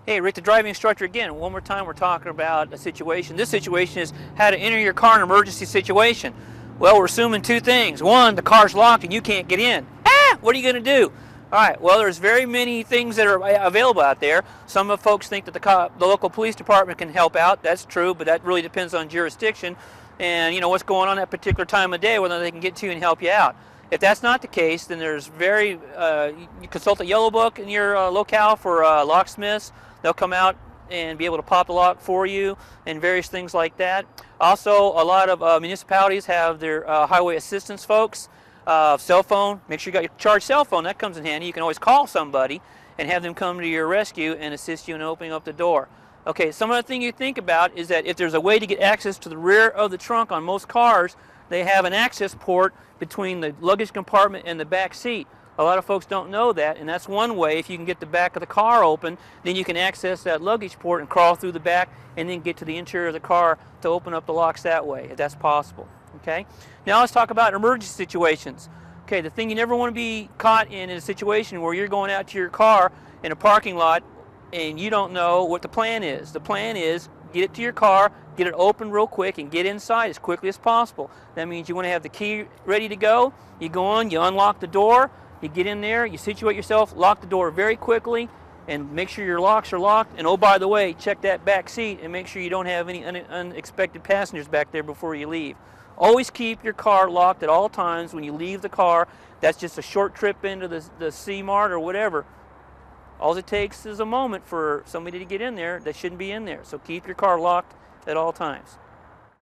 Hey, Rick, the driving instructor again. One more time, we're talking about a situation. This situation is how to enter your car in an emergency situation. Well, we're assuming two things. One, the car's locked and you can't get in. What are you going to do? All right, well, there's very many things that are available out there. Some of folks think that the local police department can help out. That's true, but that really depends on jurisdiction and what's going on at that particular time of day, whether they can get to you and help you out. If that's not the case, then there's you consult the yellow book in your locale for locksmiths. They'll come out and be able to pop the lock for you and various things like that. Also, a lot of municipalities have their highway assistance folks. Cell phone, make sure you got your charged cell phone. That comes in handy. You can always call somebody and have them come to your rescue and assist you in opening up the door. Okay, some other thing you think about is that if there's a way to get access to the rear of the trunk on most cars, they have an access port between the luggage compartment and the back seat. A lot of folks don't know that, and that's one way. If you can get the back of the car open, then you can access that luggage port and crawl through the back and then get to the interior of the car to open up the locks that way, if that's possible. Okay? Now let's talk about emergency situations. Okay, the thing you never want to be caught in is a situation where you're going out to your car in a parking lot and you don't know what the plan is. The plan is get it to your car, get it open real quick, and get inside as quickly as possible. That means you want to have the key ready to go. You go on, you unlock the door, you get in there, you situate yourself, lock the door very quickly, and make sure your locks are locked. And oh, by the way, check that back seat and make sure you don't have any unexpected passengers back there before you leave. Always keep your car locked at all times when you leave the car. That's just a short trip into the C-Mart or whatever. All it takes is a moment for somebody to get in there that shouldn't be in there. So keep your car locked at all times.